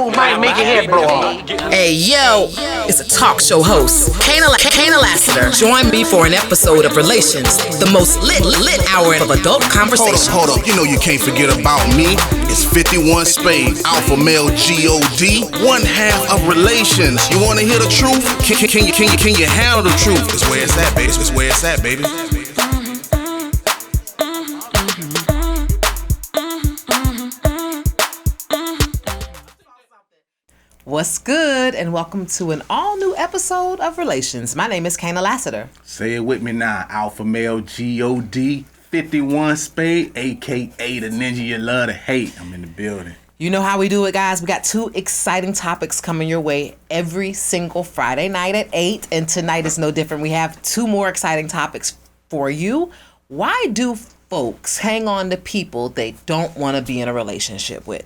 move might make your head blow off. Hey, yo, it's a talk show host, Kana Lassiter. Join me for an episode of Relations, the most lit hour of adult conversation. Hold up, you know you can't forget about me. It's 51 Spade, alpha male G-O-D, one half of Relations. You wanna hear the truth? Can you handle the truth? It's where it's at, baby. It's where it's at, baby. What's good, and welcome to an all-new episode of Relations. My name is Kana Lassiter. Say it with me now, alpha male G-O-D, 51 Spade, a.k.a. the ninja you love to hate. I'm in the building. You know how we do it, guys. We got two exciting topics coming your way every single Friday night at 8, and tonight is no different. We have two more exciting topics for you. Why do folks hang on to people they don't want to be in a relationship with?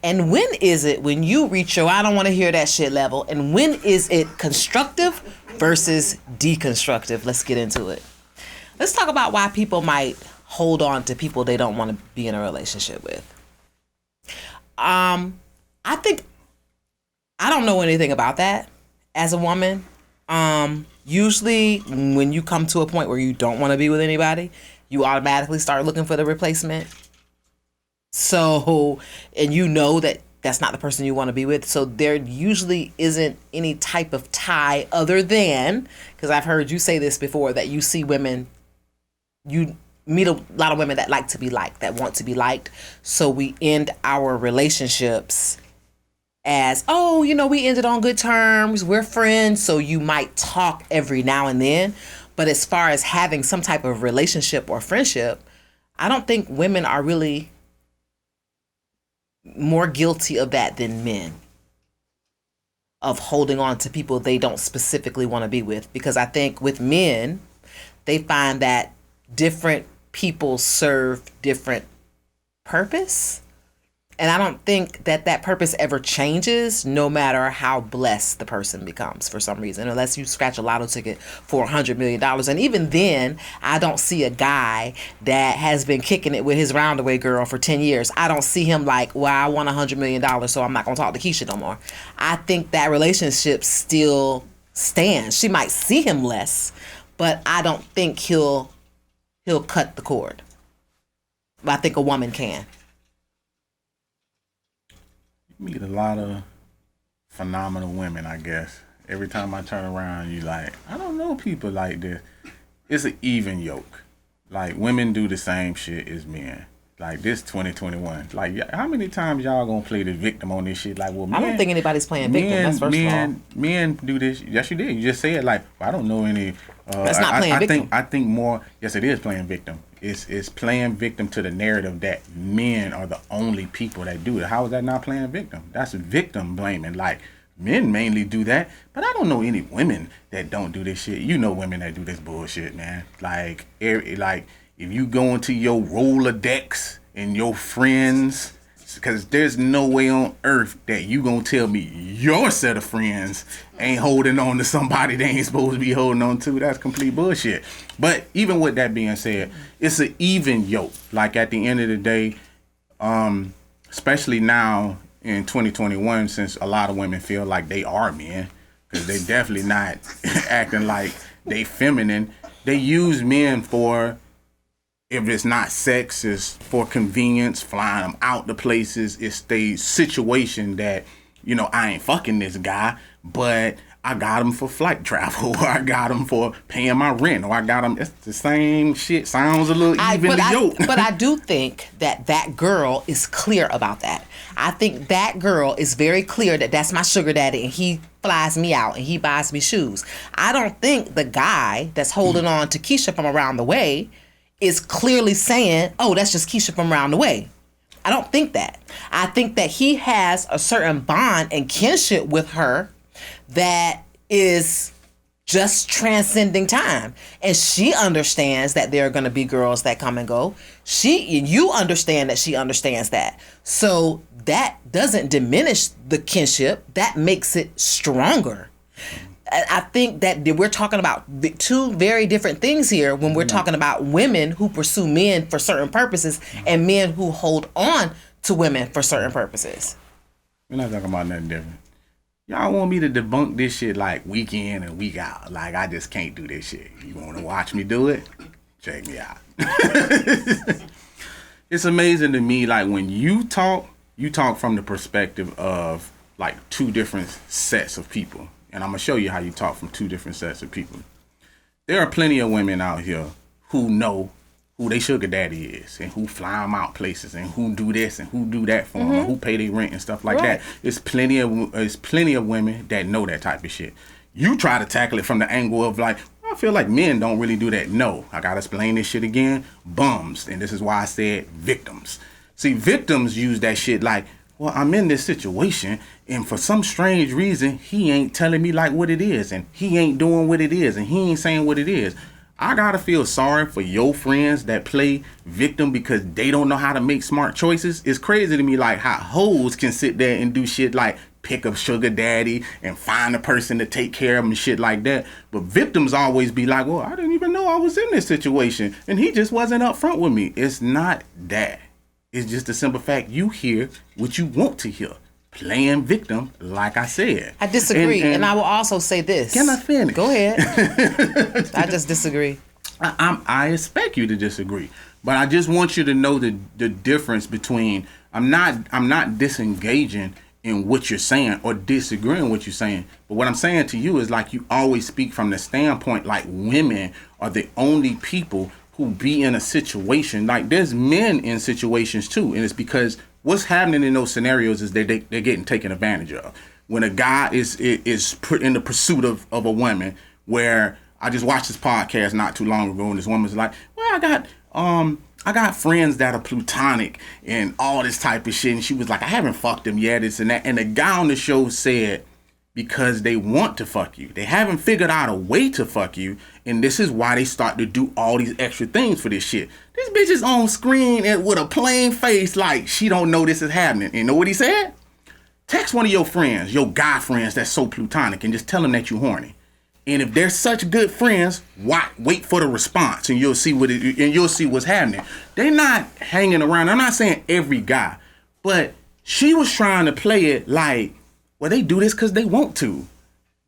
And when is it when you reach your I don't want to hear that shit level? And when is it constructive versus deconstructive? Let's get into it. Let's talk about why people might hold on to people they don't want to be in a relationship with. I think I don't know anything about that as a woman. Usually when you come to a point where you don't want to be with anybody, you automatically start looking for the replacement. So, and you know that that's not the person you want to be with. So there usually isn't any type of tie other than, because I've heard you say this before, that you see women, you meet a lot of women that like to be liked, that want to be liked. So we end our relationships as, oh, you know, we ended on good terms, we're friends. So you might talk every now and then. But as far as having some type of relationship or friendship, I don't think women are really more guilty of that than men, of holding on to people they don't specifically want to be with. Because I think with men, they find that different people serve different purpose. And I don't think that purpose ever changes, no matter how blessed the person becomes for some reason, unless you scratch a lotto ticket for $100 million. And even then, I don't see a guy that has been kicking it with his roundaway girl for 10 years. I don't see him like, well, I want $100 million, so I'm not going to talk to Keisha no more. I think that relationship still stands. She might see him less, but I don't think he'll cut the cord. But I think a woman can. Meet a lot of phenomenal women, I guess. Every time I turn around, you like, I don't know people like this. It's an even yoke. Like, women do the same shit as men. Like, this 2021. Like, how many times y'all gonna play the victim on this shit? Like, well, men, I don't think anybody's playing victim. That's first of all. Men do this. Yes, you did. You just said, like, I don't know any. That's not playing victim. I think more. Yes, it is playing victim. It's playing victim to the narrative that men are the only people that do it. How is that not playing victim? That's victim blaming. Like, men mainly do that, but I don't know any women that don't do this shit. You know women that do this bullshit, man. Like if you go into your Rolodex and your friends, because there's no way on earth that you gonna tell me your set of friends ain't holding on to somebody they ain't supposed to be holding on to. That's complete bullshit. But even with that being said, it's an even yoke. Like, at the end of the day, especially now in 2021, since a lot of women feel like they are men, because they definitely not acting like they feminine. They use men for, if it's not sex, it's for convenience, flying them out to places. It's the situation that, you know, I ain't fucking this guy, but I got him for flight travel, or I got him for paying my rent, or I got him. It's the same shit. Sounds a little even to yoke. But I do think that girl is clear about that. I think that girl is very clear that that's my sugar daddy, and he flies me out and he buys me shoes. I don't think the guy that's holding on to Keisha from around the way is clearly saying, oh, that's just Keisha from around the way. I don't think that. I think that he has a certain bond and kinship with her that is just transcending time. And she understands that there are going to be girls that come and go. You understand that she understands that. So that doesn't diminish the kinship. That makes it stronger. I think that we're talking about two very different things here when we're talking about women who pursue men for certain purposes and men who hold on to women for certain purposes. We're not talking about nothing different. Y'all want me to debunk this shit like week in and week out. Like, I just can't do this shit. You want to watch me do it? Check me out. It's amazing to me, like, when you talk from the perspective of, like, two different sets of people. And I'm going to show you how you talk from two different sets of people. There are plenty of women out here who know who they sugar daddy is and who fly them out places and who do this and who do that for them and who pay their rent and stuff like that. It's plenty of women that know that type of shit. You try to tackle it from the angle of like, I feel like men don't really do that. No, I gotta explain this shit again. Bums. And this is why I said victims. See, victims use that shit like, well, I'm in this situation and for some strange reason, he ain't telling me like what it is and he ain't doing what it is and he ain't saying what it is. I gotta feel sorry for your friends that play victim because they don't know how to make smart choices. It's crazy to me like how hoes can sit there and do shit like pick up sugar daddy and find a person to take care of them and shit like that. But victims always be like, well, I didn't even know I was in this situation and he just wasn't upfront with me. It's not that. It's just the simple fact you hear what you want to hear. Playing victim, like I said. I disagree, and I will also say this. Can I finish? Go ahead. I just disagree. I expect you to disagree, but I just want you to know the difference between I'm not disengaging in what you're saying or disagreeing with what you're saying, but what I'm saying to you is like you always speak from the standpoint like women are the only people who be in a situation. Like there's men in situations too, and it's because what's happening in those scenarios is they're getting taken advantage of. When a guy is in the pursuit of a woman, where I just watched this podcast not too long ago, and this woman's like, well, I got friends that are plutonic and all this type of shit, and she was like, I haven't fucked them yet, this and that, and the guy on the show said, because they want to fuck you. They haven't figured out a way to fuck you, and this is why they start to do all these extra things for this shit. This bitch is on screen and with a plain face like she don't know this is happening. And you know what he said? Text one of your friends, your guy friends that's so plutonic, and just tell them that you horny. And if they're such good friends, wait for the response, and you'll see what's happening. They're not hanging around. I'm not saying every guy, but she was trying to play it like, well, they do this because they want to.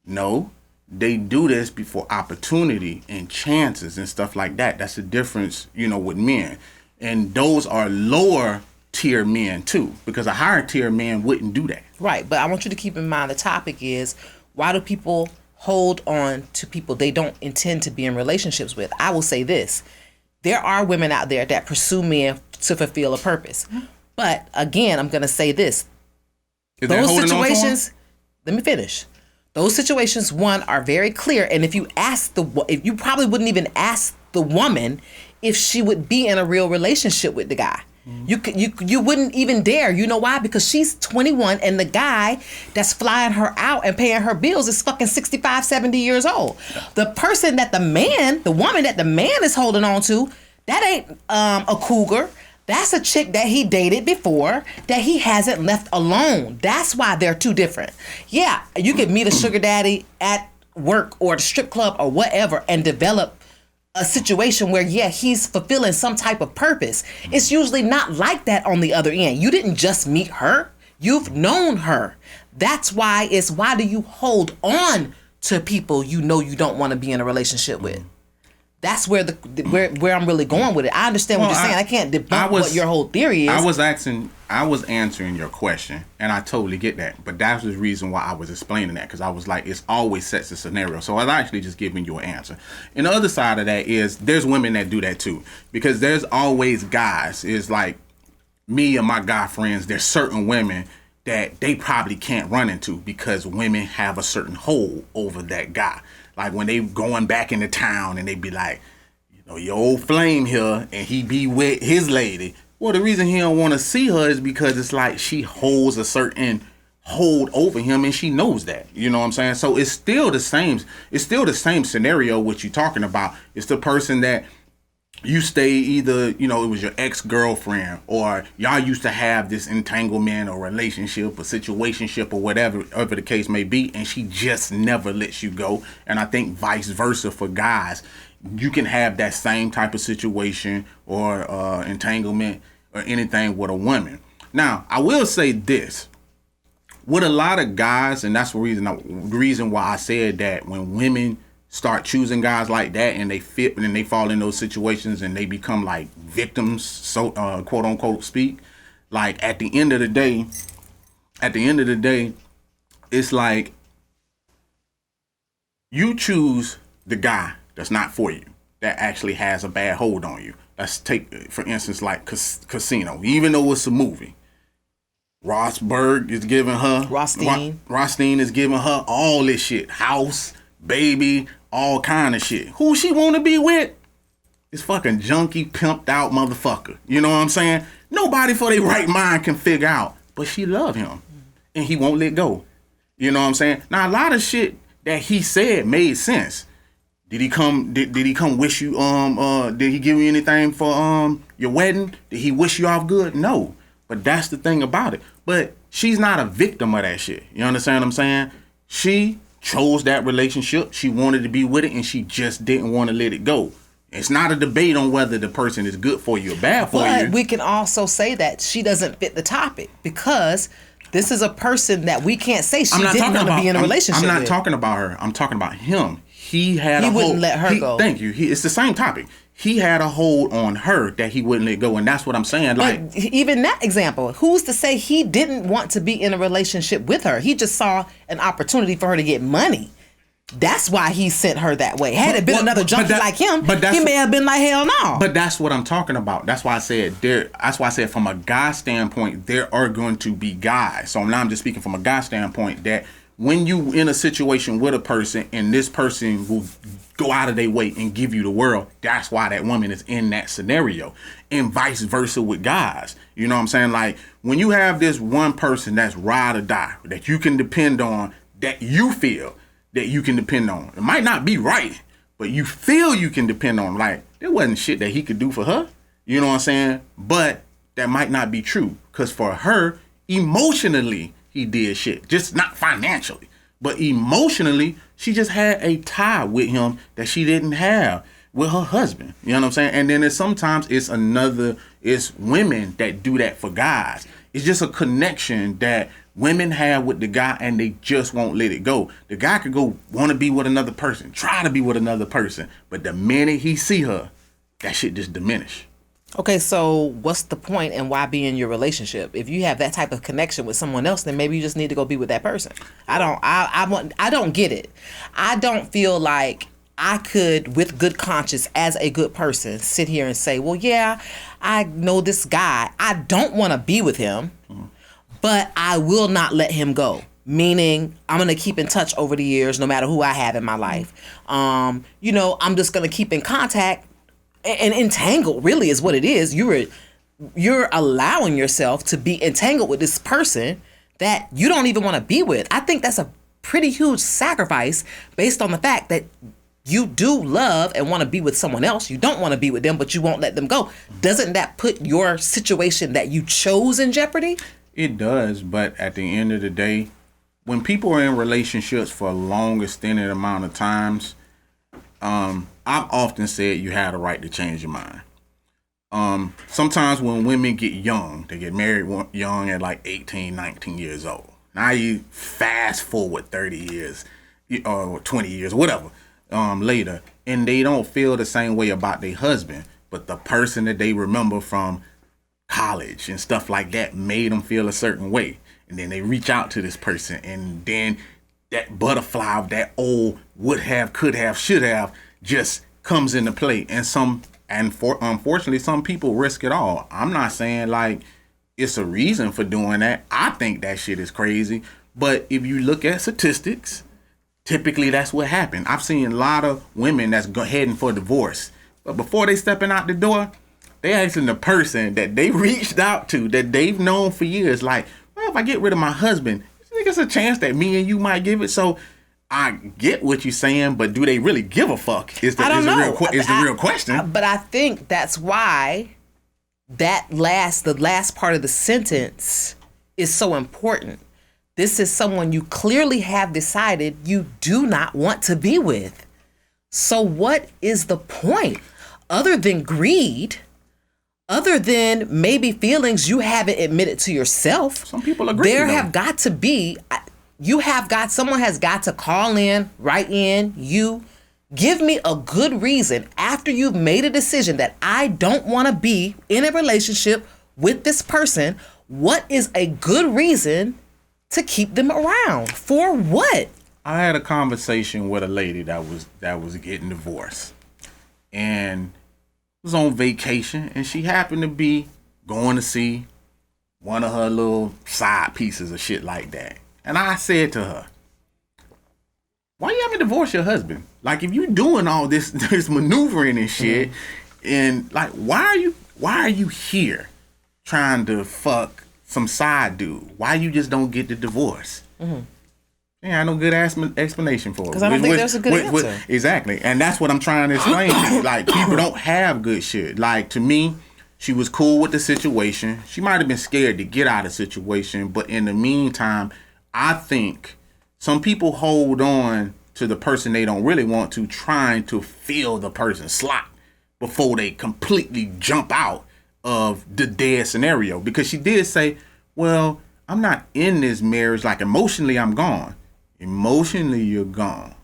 No, they do this before opportunity and chances and stuff like that. That's the difference, with men. And those are lower tier men too, because a higher tier man wouldn't do that. Right, but I want you to keep in mind the topic is, why do people hold on to people they don't intend to be in relationships with? I will say this. There are women out there that pursue men to fulfill a purpose. But again, I'm going to say this. Those situations, let me finish. Those situations, one, are very clear. And if you probably wouldn't even ask the woman if she would be in a real relationship with the guy. You wouldn't even dare. You know why? Because she's 21 and the guy that's flying her out and paying her bills is fucking 65, 70 years old. The person that the woman that the man is holding on to, that ain't a cougar. That's a chick that he dated before that he hasn't left alone. That's why they're two different. Yeah, you could meet a sugar daddy at work or the strip club or whatever and develop a situation where, yeah, he's fulfilling some type of purpose. It's usually not like that on the other end. You didn't just meet her. You've known her. That's why why do you hold on to people you know you don't want to be in a relationship with? That's where where I'm really going with it. I understand what you're saying. I can't debunk what your whole theory is. I was answering your question, and I totally get that. But that's the reason why I was explaining that, because I was like, it's always sets a scenario. So I was actually just giving you an answer. And the other side of that is there's women that do that too, because there's always guys. It's like me and my guy friends. There's certain women that they probably can't run into because women have a certain hold over that guy. Like when they going back into town and they be like, your old flame here, and he be with his lady. Well, the reason he don't want to see her is because it's like she holds a certain hold over him, and she knows that. You know what I'm saying? So it's still the same. It's still the same scenario what you're talking about. It's the person that you stay either, it was your ex-girlfriend, or y'all used to have this entanglement or relationship or situationship or whatever the case may be, and she just never lets you go. And I think vice versa for guys. You can have that same type of situation or entanglement or anything with a woman. Now, I will say this. with a lot of guys, and that's the reason why I said that when women start choosing guys like that and they fit and they fall in those situations and they become like victims, so quote unquote speak, like at the end of the day, it's like you choose the guy that's not for you, that actually has a bad hold on you. Let's take, for instance, like Casino. Even though it's a movie, Rothstein is giving her all this shit. House, baby, all kind of shit. Who she want to be with? This fucking junkie, pimped out motherfucker. You know what I'm saying? Nobody for their right mind can figure out. But she love him. And he won't let go. You know what I'm saying? Now, a lot of shit that he said made sense. Did he come wish you, did he give you anything for your wedding? Did he wish you off good? No. But that's the thing about it. But she's not a victim of that shit. You understand what I'm saying? She chose that relationship. She wanted to be with it, and she just didn't want to let it go. It's not a debate on whether the person is good for you or bad for you. But we can also say that she doesn't fit the topic, because this is a person that we can't say she didn't want to be in a relationship with. I'm not talking about her. I'm talking about him. He wouldn't let her go. Thank you. It's the same topic. He had a hold on her that he wouldn't let go, and that's what I'm saying. Like, but even that example, who's to say he didn't want to be in a relationship with her? He just saw an opportunity for her to get money. That's why he sent her that way. Had it been another junkie like him, he may have been like, hell no. But that's what I'm talking about. That's why I said from a guy standpoint, there are going to be guys. So now I'm just speaking from a guy standpoint, that when you in a situation with a person and this person will go out of their way and give you the world, that's why that woman is in that scenario. And vice versa with guys. You know what I'm saying? Like, when you have this one person that's ride or die, that you can depend on, that you feel that you can depend on. It might not be right, but you feel you can depend on. Like, there wasn't shit that he could do for her. You know what I'm saying? But that might not be true. Because for her, emotionally, he did shit. Just not financially. But emotionally, she just had a tie with him that she didn't have with her husband. You know what I'm saying? And then sometimes it's women that do that for guys. It's just a connection that women have with the guy, and they just won't let it go. The guy could go want to be with another person, try to be with another person, but the minute he see her, that shit just diminish. Okay, so what's the point and why be in your relationship? If you have that type of connection with someone else, then maybe you just need to go be with that person. I don't get it. I don't feel like I could, with good conscience, as a good person, sit here and say, well, yeah, I know this guy. I don't want to be with him, but I will not let him go. Meaning, I'm going to keep in touch over the years, no matter who I have in my life. I'm just going to keep in contact and entangled, really, is what it is. You're allowing yourself to be entangled with this person that you don't even want to be with. I think that's a pretty huge sacrifice based on the fact that you do love and want to be with someone else. You don't want to be with them, but you won't let them go. Doesn't that put your situation that you chose in jeopardy? It does, but at the end of the day, when people are in relationships for a long extended amount of times, I've often said you have the right to change your mind. Sometimes when women get young, they get married young at like 18, 19 years old. Now you fast forward 30 years or 20 years, whatever, later, and they don't feel the same way about their husband, but the person that they remember from college and stuff like that made them feel a certain way. And then they reach out to this person, and then that butterfly of that old would have, could have, should have just comes into play. Unfortunately, some people risk it all. I'm not saying like it's a reason for doing that. I think that shit is crazy. But if you look at statistics, typically that's what happened. I've seen a lot of women that's heading for divorce, but before they stepping out the door, they asking the person that they reached out to, that they've known for years, like, well, if I get rid of my husband, I think it's a chance that me and you might give it. So I get what you're saying, but do they really give a fuck? Is the real question. But I think that's why the last part of the sentence is so important. This is someone you clearly have decided you do not want to be with. So what is the point? Other than greed, other than maybe feelings you haven't admitted to yourself. Some people agree. There have got to be, someone has got to call in, write in, give me a good reason after you've made a decision that I don't want to be in a relationship with this person. What is a good reason to keep them around? For what? I had a conversation with a lady that was getting divorced, and was on vacation, and she happened to be going to see one of her little side pieces of shit like that. And I said to her, why you haven't divorced your husband? Like, if you doing all this maneuvering and shit, and like, why are you here trying to fuck some side dude? Why you just don't get the divorce? Yeah, I no good explanation for it. Because I don't think there's a good answer. Exactly. And that's what I'm trying to explain to you. Like, people don't have good shit. Like, to me, she was cool with the situation. She might have been scared to get out of the situation. But in the meantime, I think some people hold on to the person they don't really want to, trying to fill the person's slot before they completely jump out of the dead scenario. Because she did say, well, I'm not in this marriage. Like, emotionally, I'm gone. Emotionally, you're gone.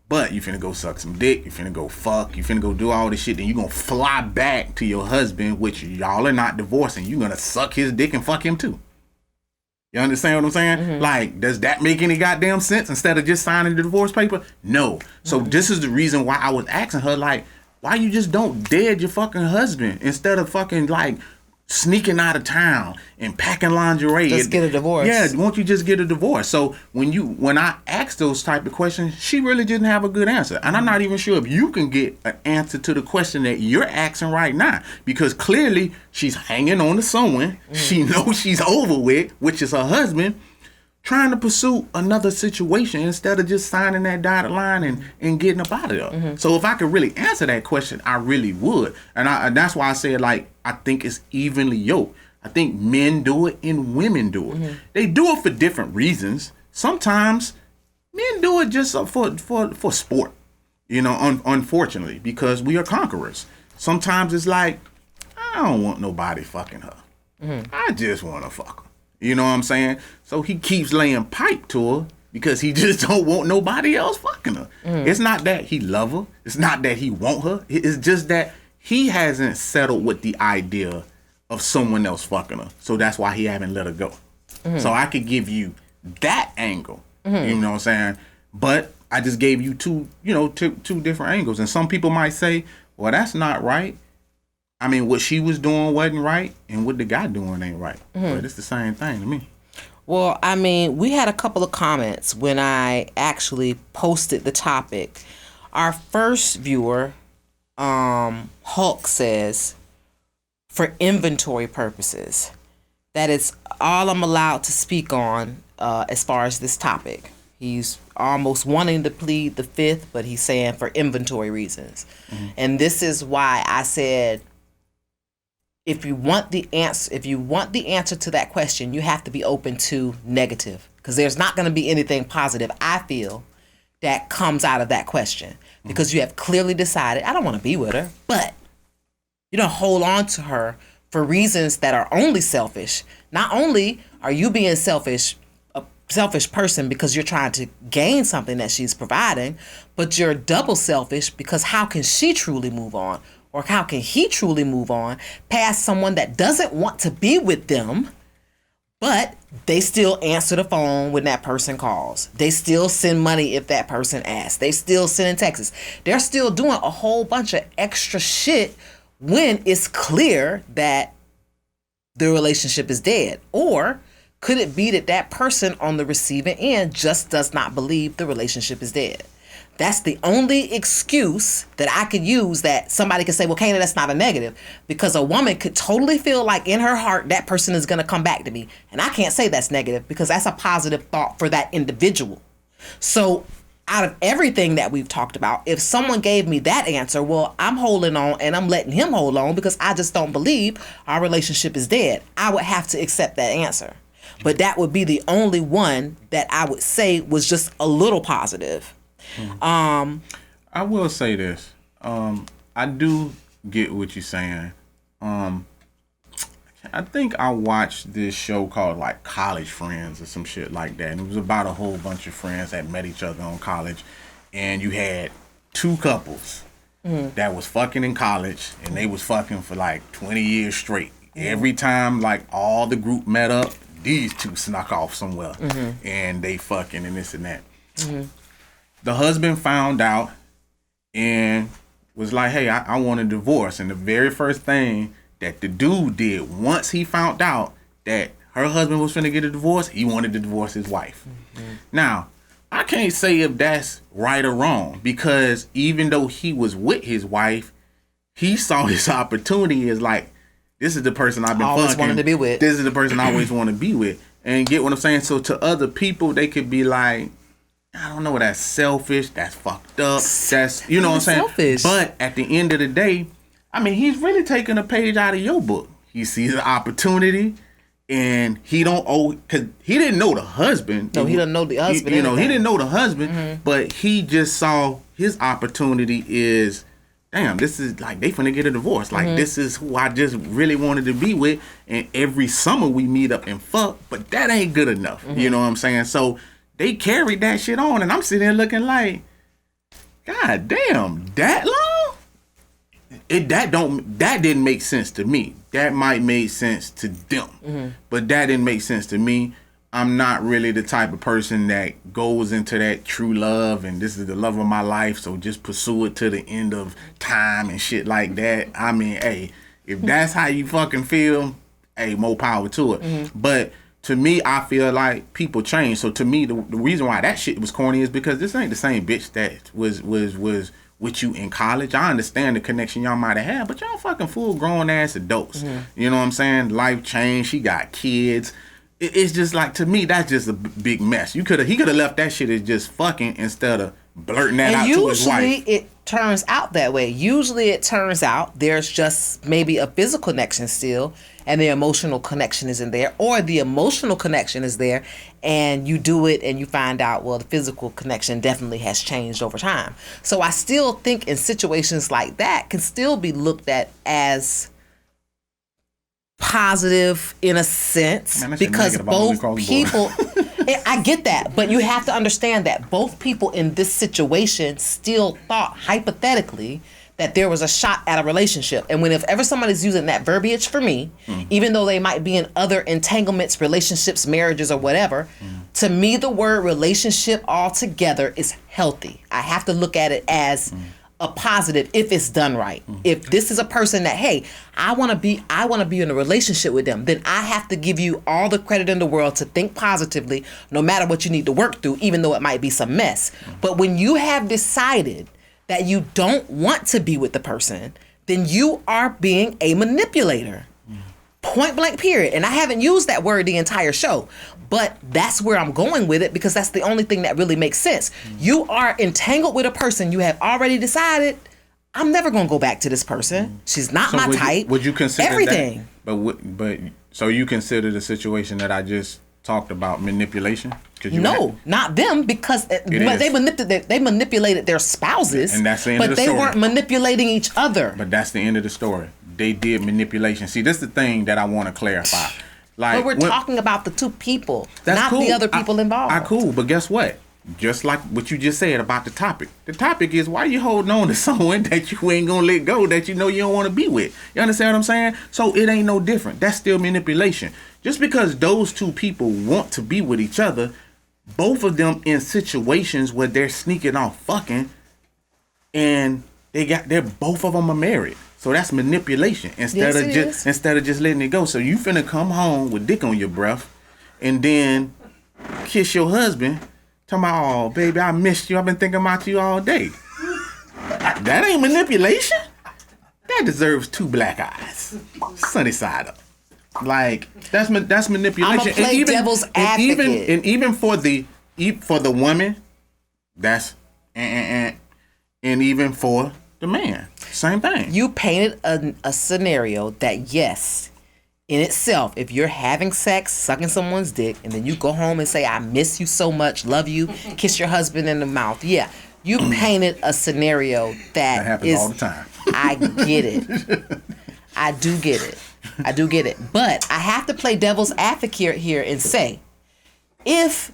But you finna go suck some dick. You finna go fuck. You finna go do all this shit. Then you gonna fly back to your husband, which y'all are not divorcing. You gonna suck his dick and fuck him too. You understand what I'm saying? Like, does that make any goddamn sense? Instead of just signing the divorce paper? No. So this is the reason why I was asking her, like, why you just don't dead your fucking husband instead of fucking, like, sneaking out of town and packing lingerie. Just get a divorce. Yeah, won't you just get a divorce? So when I asked those type of questions, she really didn't have a good answer. And I'm not even sure if you can get an answer to the question that you're asking right now. Because clearly she's hanging on to someone she knows she's over with, which is her husband, trying to pursue another situation instead of just signing that dotted line and getting up out of there. So if I could really answer that question, I really would. And that's why I said, like, I think it's evenly yoked. I think men do it and women do it. They do it for different reasons. Sometimes men do it just for sport, you know, unfortunately, because we are conquerors. Sometimes it's like, I don't want nobody fucking her. I just want to fuck her. You know what I'm saying? So he keeps laying pipe to her because he just don't want nobody else fucking her. It's not that he love her. It's not that he want her. It's just that he hasn't settled with the idea of someone else fucking her. So that's why he haven't let her go. So I could give you that angle. You know what I'm saying? But I just gave you two different angles. And some people might say, well, that's not right. I mean, what she was doing wasn't right, and what the guy doing ain't right. But it's the same thing to me. Well, I mean, we had a couple of comments when I actually posted the topic. Our first viewer, Hulk, says, for inventory purposes, that is all I'm allowed to speak on as far as this topic. He's almost wanting to plead the fifth, but he's saying for inventory reasons. And this is why I said, if you want the answer to that question, you have to be open to negative, because there's not going to be anything positive, I feel, that comes out of that question, because you have clearly decided, I don't want to be with her, but you don't hold on to her for reasons that are only selfish. Not only are you being selfish, a selfish person because you're trying to gain something that she's providing, but you're double selfish because how can she truly move on? Or how can he truly move on past someone that doesn't want to be with them, but they still answer the phone when that person calls. They still send money if that person asks. They still send in texts. They're still doing a whole bunch of extra shit when it's clear that the relationship is dead. Or could it be that that person on the receiving end just does not believe the relationship is dead? That's the only excuse that I could use that somebody could say, well, Kana, that's not a negative. Because a woman could totally feel like in her heart that person is going to come back to me. And I can't say that's negative because that's a positive thought for that individual. So out of everything that we've talked about, if someone gave me that answer, well, I'm holding on and I'm letting him hold on because I just don't believe our relationship is dead, I would have to accept that answer. But that would be the only one that I would say was just a little positive. I will say this. I do get what you're saying. I think I watched this show called like College Friends or some shit like that. And it was about a whole bunch of friends that met each other on college. And you had two couples that was fucking in college, and they was fucking for like 20 years straight. Every time like all the group met up, these two snuck off somewhere and they fucking and this and that. The husband found out and was like, hey, I want a divorce. And the very first thing that the dude did once he found out that her husband was finna get a divorce, he wanted to divorce his wife. Now, I can't say if that's right or wrong, because even though he was with his wife, he saw his opportunity as like, this is the person I've been always fucking. wanted to be with. This is the person I always want to be with. And get what I'm saying? So to other people, they could be like, I don't know, that's selfish, that's fucked up, that's, you know what I'm saying? Selfish. But at the end of the day, I mean, he's really taking a page out of your book. He sees an opportunity, and he don't owe, because he didn't know the husband. No, he didn't know the husband. He didn't know the husband, but he just saw his opportunity is, damn, this is like, they finna get a divorce. Like, this is who I just really wanted to be with, and every summer we meet up and fuck, but that ain't good enough. You know what I'm saying? So they carried that shit on, and I'm sitting there looking like, God damn, that long? That didn't make sense to me. That might make sense to them, but that didn't make sense to me. I'm not really the type of person that goes into that true love and this is the love of my life, so just pursue it to the end of time and shit like that. I mean, hey, if that's how you fucking feel, hey, more power to it. But to me, I feel like people change. So to me, the reason why that shit was corny is because this ain't the same bitch that was with you in college. I understand the connection y'all might have had, but y'all fucking full grown ass adults. You know what I'm saying? Life changed. She got kids. It's just like, to me, that's just a big mess. He could have left that shit as just fucking instead of blurting that out to his wife. Usually it turns out that way. Usually it turns out there's just maybe a physical connection still, and the emotional connection isn't there, or the emotional connection is there, and you do it and you find out, well, the physical connection definitely has changed over time. So I still think in situations like that can still be looked at as positive in a sense, because both people I get that, but you have to understand that both people in this situation still thought hypothetically that there was a shot at a relationship. And if ever somebody's using that verbiage for me, even though they might be in other entanglements, relationships, marriages, or whatever, to me the word relationship altogether is healthy. I have to look at it as a positive if it's done right. If this is a person that, hey, I want to be in a relationship with them, then I have to give you all the credit in the world to think positively, no matter what you need to work through, even though it might be some mess. But when you have decided that you don't want to be with the person, then you are being a manipulator. Point blank, period. And I haven't used that word the entire show, but that's where I'm going with it, because that's the only thing that really makes sense. You are entangled with a person. You have already decided, I'm never going to go back to this person. She's not my type. Would you consider everything? But so you consider the situation that I just talked about manipulation? No, not them, because they manipulated their spouses, and that's the end of the but they story. weren't manipulating each other. But that's the end of the story. They did manipulation. See, this is the thing that I want to clarify. Like, but we're talking about the two people, not cool. the other people involved. Cool, but guess what? Just like what you just said about the topic. The topic is, why you holding on to someone that you ain't gonna let go, that you know you don't want to be with? You understand what I'm saying? So it ain't no different. That's still manipulation. Just because those two people want to be with each other, both of them in situations where they're sneaking off fucking, and they're both of them are married. So that's manipulation instead of just letting it go. So you finna come home with dick on your breath and then kiss your husband, talking about, oh baby, I missed you. I've been thinking about you all day. That ain't manipulation. That deserves 2 black eyes, sunny side up. Like that's manipulation. I'm gonna play devil's advocate. And even for the woman, that's and even for the man, same thing. You painted a scenario that, yes, in itself, if you're having sex, sucking someone's dick, and then you go home and say, I miss you so much, love you, kiss your husband in the mouth. Yeah, you painted a scenario that happens all the time. I get it. I do get it. But I have to play devil's advocate here and say, if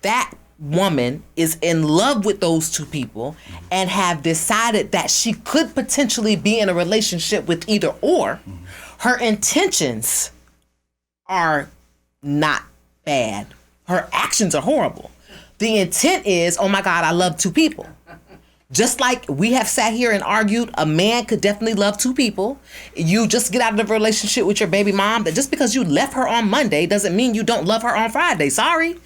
that woman is in love with those two people and have decided that she could potentially be in a relationship with either or, her intentions are not bad. Her actions are horrible. The intent is, oh my God, I love two people. Just like we have sat here and argued, a man could definitely love two people. You just get out of a relationship with your baby mom, that just because you left her on Monday doesn't mean you don't love her on Friday. Sorry.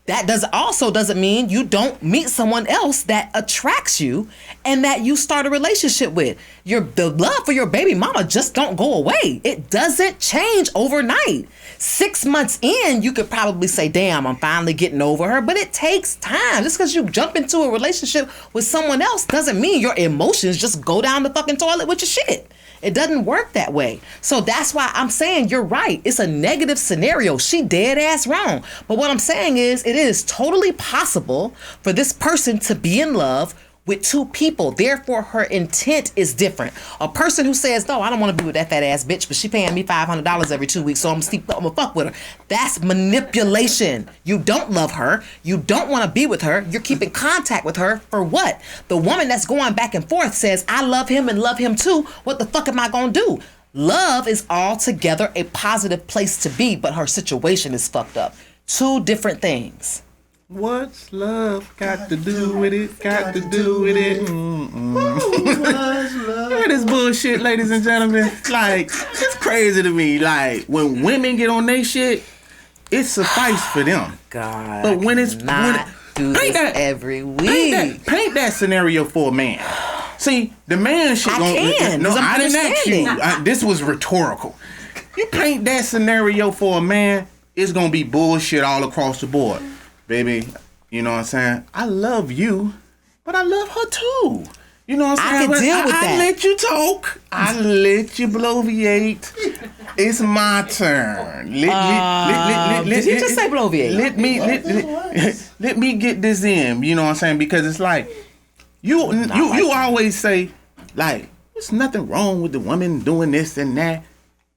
That doesn't mean you don't meet someone else that attracts you and that you start a relationship with. The love for your baby mama just don't go away. It doesn't change overnight. 6 months in, you could probably say, damn, I'm finally getting over her. But it takes time. Just because you jump into a relationship with someone else doesn't mean your emotions just go down the fucking toilet with your shit. It doesn't work that way. So that's why I'm saying you're right. It's a negative scenario. She dead ass wrong. But what I'm saying is it is totally possible for this person to be in love with two people. Therefore, her intent is different. A person who says, no, I don't want to be with that fat ass bitch, but she paying me $500 every 2 weeks, so I'm gonna fuck with her. That's manipulation. You don't love her. You don't want to be with her. You're keeping contact with her for what? The woman that's going back and forth says, I love him and love him too. What the fuck am I gonna do? Love is altogether a positive place to be, but her situation is fucked up. Two different things. What's love got to do with it? Got to do with it. Hear this bullshit, ladies and gentlemen. Like, it's crazy to me. Like, when women get on they shit, it suffice for them. God, but when it's do this every week. Paint that scenario for a man. See, the man shit. I didn't ask you. This was rhetorical. You paint that scenario for a man, it's gonna be bullshit all across the board. Baby, you know what I'm saying? I love you, but I love her too. You know what I'm saying? I can deal with that. I let you talk. I let you bloviate. It's my turn. Did you just say bloviate? Let me get this in. You know what I'm saying? Because it's like you always say, like, there's nothing wrong with the woman doing this and that.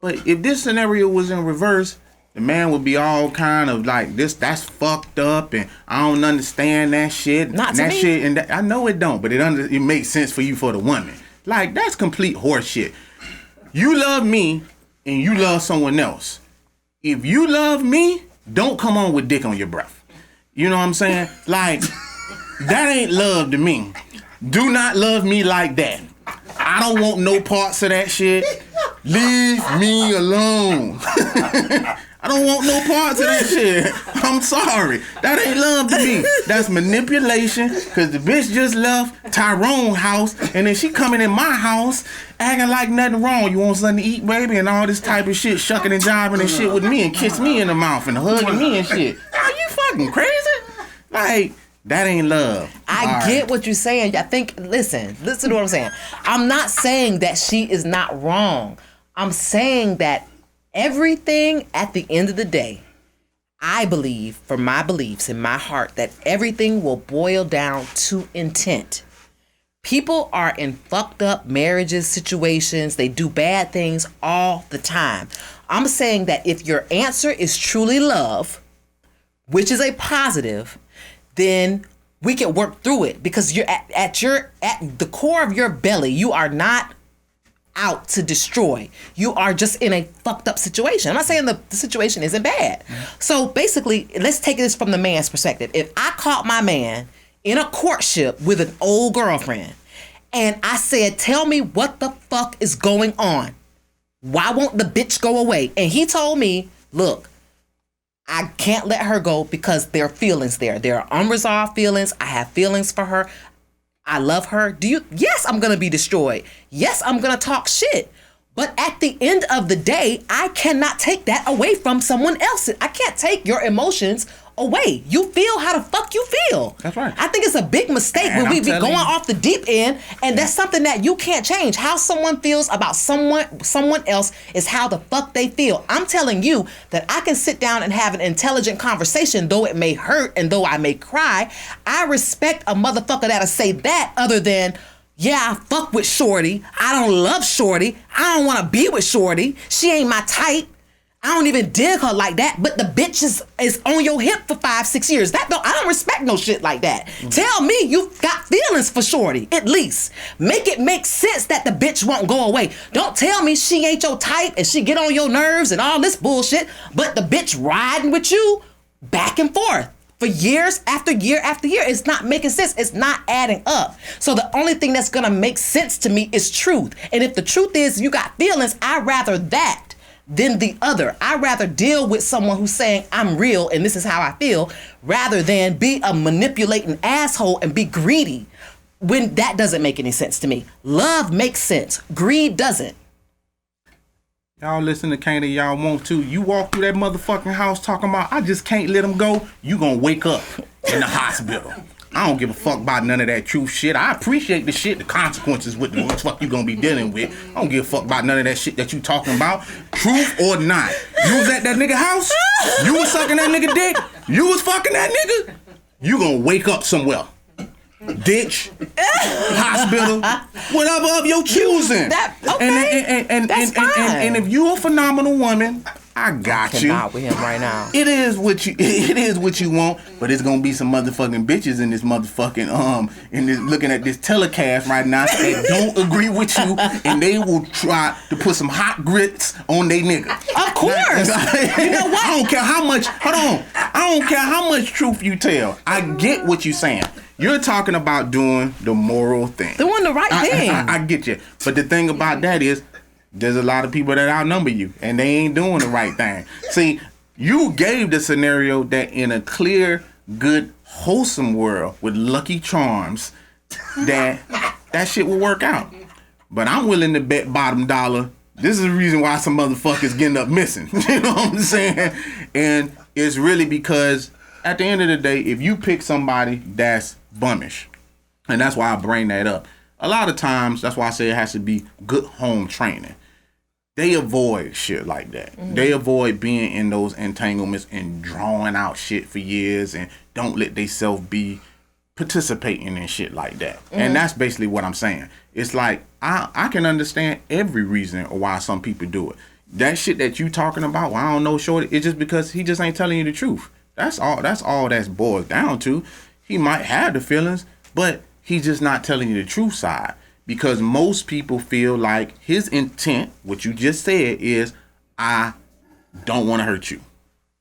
But if this scenario was in reverse, the man would be all kind of like this. That's fucked up, and I don't understand that shit. Not to me. Shit, and I know it don't, but it makes sense for you for the woman. Like, that's complete horse shit. You love me, and you love someone else. If you love me, don't come on with dick on your breath. You know what I'm saying? Like, that ain't love to me. Do not love me like that. I don't want no parts of that shit. Leave me alone. I don't want no parts of that shit. I'm sorry. That ain't love to me. That's manipulation, because the bitch just left Tyrone's house, and then she coming in my house acting like nothing wrong. You want something to eat, baby, and all this type of shit, shucking and jiving and shit with me and kiss me in the mouth and hugging me and shit. Are you fucking crazy? Like, that ain't love. I get what you're saying. I think, listen to what I'm saying. I'm not saying that she is not wrong. I'm saying that everything at the end of the day, I believe, for my beliefs in my heart, that everything will boil down to intent. People are in fucked up marriages, situations. They do bad things all the time. I'm saying that if your answer is truly love, which is a positive, then we can work through it, because you're at the core of your belly, you are not out to destroy. You are just in a fucked up situation. I'm not saying the situation isn't bad. So basically, let's take this from the man's perspective. If I caught my man in a courtship with an old girlfriend and I said, tell me what the fuck is going on. Why won't the bitch go away? And he told me, look, I can't let her go because there are feelings there. There are unresolved feelings. I have feelings for her. I love her. Yes, I'm going to be destroyed. Yes, I'm going to talk shit. But at the end of the day, I cannot take that away from someone else. I can't take your emotions away. You feel how the fuck you feel. That's right. I think it's a big mistake when we be going off the deep end, and that's something that you can't change. How someone feels about someone else is how the fuck they feel. I'm telling you that I can sit down and have an intelligent conversation, though it may hurt and though I may cry. I respect a motherfucker that'll say that, other than, Yeah, I fuck with Shorty. I don't love Shorty. I don't want to be with Shorty. She ain't my type. I don't even dig her like that. But the bitch is on your hip for 5-6 years. I don't respect no shit like that. Tell me you got feelings for Shorty, at least. Make it make sense that the bitch won't go away. Don't tell me she ain't your type and she get on your nerves and all this bullshit, but the bitch riding with you back and forth for years after year after year. It's not making sense. It's not adding up. So the only thing that's gonna make sense to me is truth. And if the truth is you got feelings, I'd rather that than the other. I'd rather deal with someone who's saying I'm real and this is how I feel, rather than be a manipulating asshole and be greedy, when that doesn't make any sense to me. Love makes sense. Greed doesn't. Y'all listen to Kane, y'all want to. You walk through that motherfucking house talking about, I just can't let him go. You gonna wake up in the hospital. I don't give a fuck about none of that truth shit. I appreciate the shit, the consequences with what the fuck you gonna be dealing with. I don't give a fuck about none of that shit that you talking about. Truth or not. You was at that nigga house. You was sucking that nigga dick. You was fucking that nigga. You gonna wake up somewhere. Ditch, hospital, whatever of your choosing. And if you a phenomenal woman, I got you. Out with him right now. It is what you want, but it's gonna be some motherfucking bitches in this motherfucking in this looking at this telecast right now that don't agree with you, and they will try to put some hot grits on they nigga. Of course. You know what? I don't care how much. Hold on. I don't care how much truth you tell. I get what you're saying. You're talking about doing the moral thing. Doing the right thing. I get you. But the thing about that is, there's a lot of people that outnumber you, and they ain't doing the right thing. See, you gave the scenario that in a clear, good, wholesome world with Lucky Charms, that shit will work out. But I'm willing to bet bottom dollar. This is the reason why some motherfuckers getting up missing. You know what I'm saying? And it's really because at the end of the day, if you pick somebody that's bummish, and that's why I bring that up, a lot of times, that's why I say it has to be good home training. They avoid shit like that. Mm-hmm. They avoid being in those entanglements and drawing out shit for years and don't let themselves be participating in shit like that. Mm-hmm. And that's basically what I'm saying. It's like, I can understand every reason why some people do it. That shit that you talking about, well, I don't know, Shorty, it's just because he just ain't telling you the truth. That's all that's boiled down to. He might have the feelings, but he's just not telling you the truth side. Because most people feel like his intent, what you just said, is I don't want to hurt you.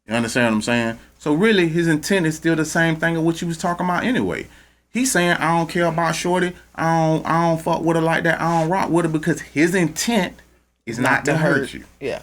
You understand what I'm saying? So really, his intent is still the same thing of what you was talking about anyway. He's saying, I don't care about Shorty. I don't fuck with her like that. I don't rock with her, because his intent is not to hurt you. Yeah.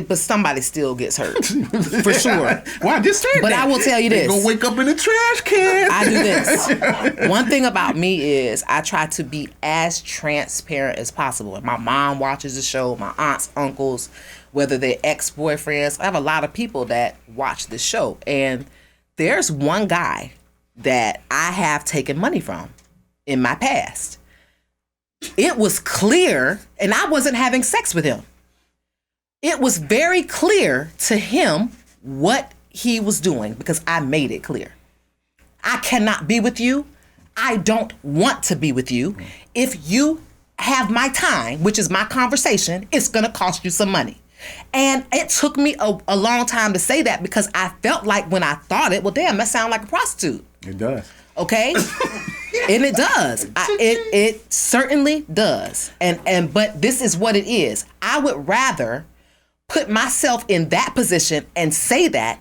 But somebody still gets hurt, for sure. Well, I just said but that. I will tell you this. They gonna wake up in a trash can. I do this. One thing about me is I try to be as transparent as possible. And my mom watches the show, my aunts, uncles, whether they're ex-boyfriends. I have a lot of people that watch this show. And there's one guy that I have taken money from in my past. It was clear, and I wasn't having sex with him. It was very clear to him what he was doing, because I made it clear. I cannot be with you. I don't want to be with you. If you have my time, which is my conversation, it's going to cost you some money. And it took me a long time to say that, because I felt like when I thought it, well, damn, that sounds like a prostitute. It does. Okay? And it does. It certainly does. But this is what it is. I would rather put myself in that position and say that,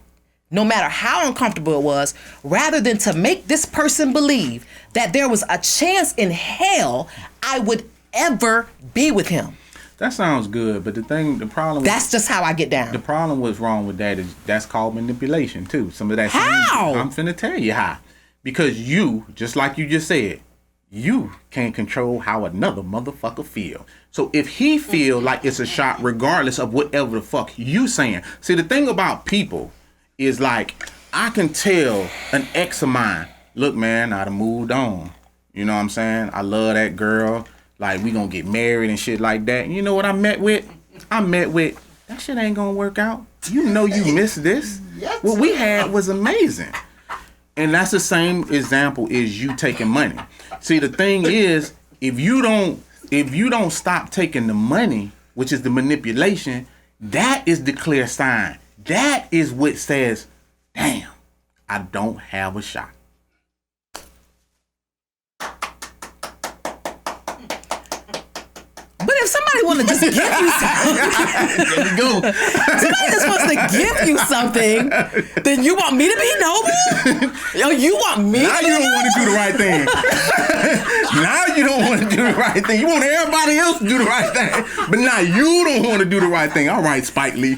no matter how uncomfortable it was, rather than to make this person believe that there was a chance in hell I would ever be with him. That sounds good, but the problem. That's just how I get down. The problem what's wrong with that is that's called manipulation too. Some of that. How? I'm finna tell you how. Because you, just like you just said, you can't control how another motherfucker feel. So if he feel like it's a shot, regardless of whatever the fuck you saying. See, the thing about people is, like, I can tell an ex of mine, look, man, I done moved on. You know what I'm saying? I love that girl. Like, we gonna get married and shit like that. And you know what I met with? That shit ain't gonna work out. You know you missed this. What we had was amazing. And that's the same example as you taking money. See, the thing is, if you don't stop taking the money, which is the manipulation, that is the clear sign. That is what says, damn, I don't have a shot. But if somebody want to just give you something, There we go. somebody just wants to give you something, then you want me to be noble? Yo, you want me Now to you be don't want to do the right thing. Now you don't want to do the right thing. You want everybody else to do the right thing, but now you don't want to do the right thing. All right, Spike Lee.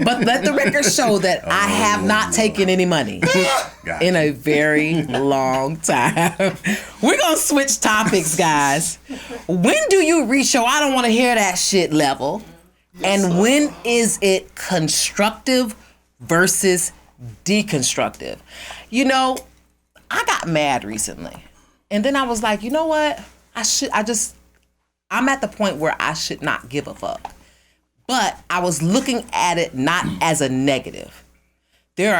But let the record show that I have not taken any money in a very long time. We're going to switch topics, guys. When do you reach your I don't want to hear that shit level? And when is it constructive versus deconstructive? You know, I got mad recently. And then I was like, you know what? I'm at the point where I should not give a fuck. But I was looking at it not as a negative. There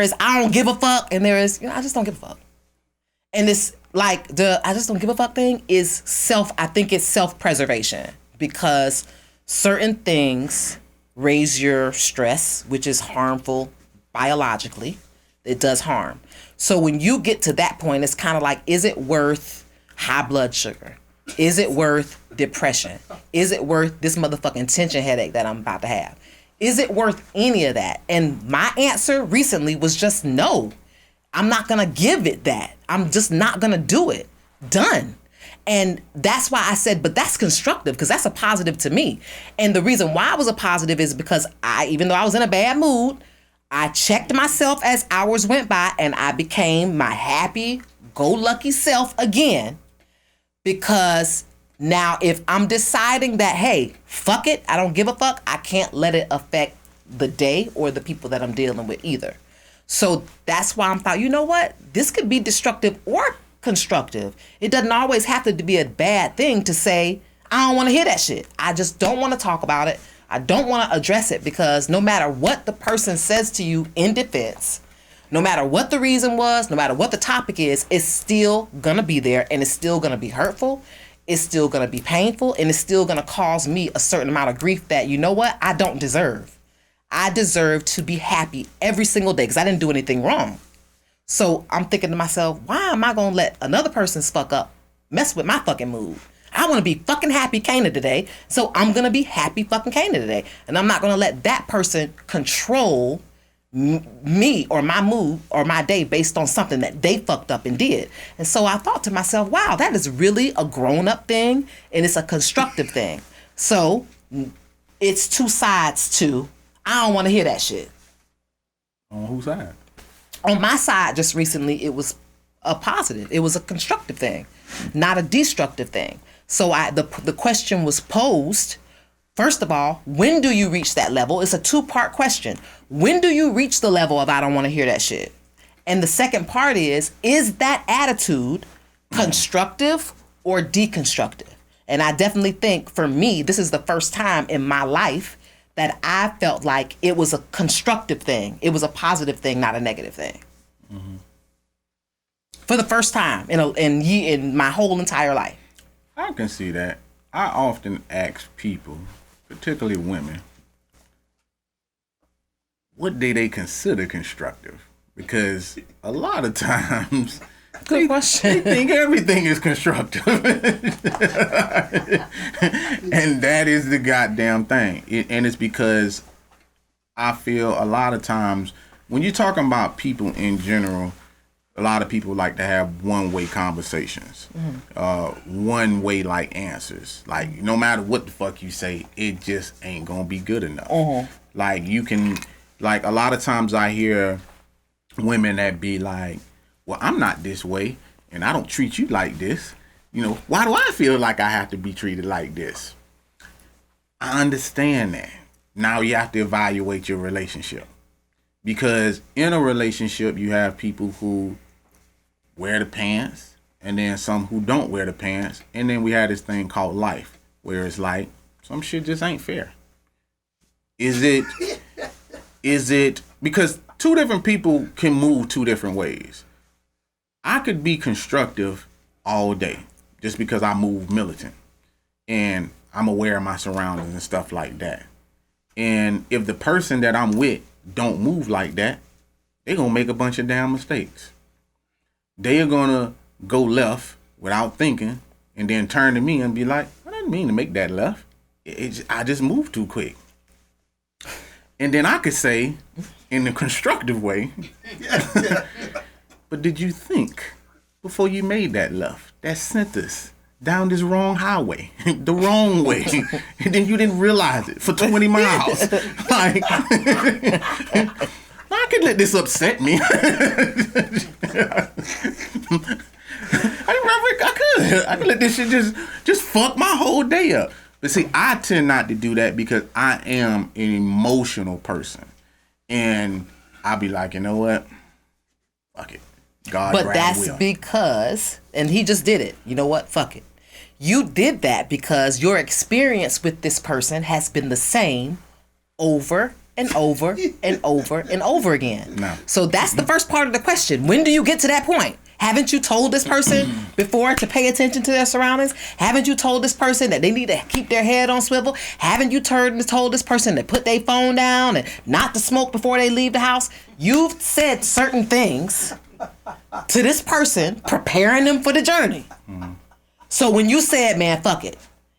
is I don't give a fuck, and there is, I just don't give a fuck. And it's like the I just don't give a fuck thing is I think it's self-preservation, because certain things raise your stress, which is harmful biologically. It does harm. So when you get to that point, it's kind of like, is it worth high blood sugar? Is it worth depression? Is it worth this motherfucking tension headache that I'm about to have? Is it worth any of that? And my answer recently was just no. I'm not going to give it that. I'm just not going to do it. Done. And that's why I said, but that's constructive, because that's a positive to me. And the reason why I was a positive is because even though I was in a bad mood, I checked myself as hours went by and I became my happy-go-lucky self again. Because now if I'm deciding that, hey, fuck it, I don't give a fuck, I can't let it affect the day or the people that I'm dealing with either. So that's why I'm thought, you know what? This could be destructive or constructive. It doesn't always have to be a bad thing to say, I don't want to hear that shit. I just don't want to talk about it. I don't want to address it, because no matter what the person says to you in defense, no matter what the reason was, no matter what the topic is, it's still going to be there, and it's still going to be hurtful. It's still going to be painful, and it's still going to cause me a certain amount of grief that, you know what, I don't deserve. I deserve to be happy every single day because I didn't do anything wrong. So I'm thinking to myself, why am I going to let another person's fuck up mess with my fucking mood? I want to be fucking happy Kana today, so I'm going to be happy fucking Kana today. And I'm not going to let that person control me or my mood or my day based on something that they fucked up and did. And so I thought to myself, wow, that is really a grown-up thing, and it's a constructive thing. So it's two sides to, I don't want to hear that shit. On whose side? On my side, just recently, it was a positive. It was a constructive thing, not a destructive thing. So the question was posed, first of all, when do you reach that level? It's a two-part question. When do you reach the level of I don't want to hear that shit? And the second part is that attitude constructive or deconstructive? And I definitely think, for me, this is the first time in my life that I felt like it was a constructive thing. It was a positive thing, not a negative thing. Mm-hmm. For the first time in my whole entire life. I can see that. I often ask people, particularly women, what do they consider constructive? Because a lot of times Good question. they think everything is constructive. And that is the goddamn thing. And it's because I feel a lot of times when you're talking about people in general, a lot of people like to have one-way conversations, one-way like answers. Like no matter what the fuck you say, it just ain't gonna be good enough. Like you can, like a lot of times I hear women that be like, well, I'm not this way and I don't treat you like this. You know, why do I feel like I have to be treated like this? I understand that. Now you have to evaluate your relationship. Because in a relationship, you have people who wear the pants and then some who don't wear the pants. And then we have this thing called life, where it's like, some shit just ain't fair. Is it, because two different people can move two different ways. I could be constructive all day just because I move militant and I'm aware of my surroundings and stuff like that. And if the person that I'm with don't move like that, they're going to make a bunch of damn mistakes. They are going to go left without thinking and then turn to me and be like, I didn't mean to make that left. I just moved too quick. And then I could say in the constructive way, but did you think before you made that left? That sent us down this wrong highway, the wrong way. And then you didn't realize it for 20 miles. Like, I could let this upset me. I could let this shit just fuck my whole day up. But see, I tend not to do that because I am an emotional person. And I'll be like, you know what? Fuck it. God, but that's because, and he just did it. You know what? Fuck it. You did that because your experience with this person has been the same over and over and over and over again. No. So that's the first part of the question. When do you get to that point? Haven't you told this person before to pay attention to their surroundings? Haven't you told this person that they need to keep their head on swivel? Haven't you told this person to put their phone down and not to smoke before they leave the house? You've said certain things to this person, preparing them for the journey. So when you said, man, fuck it,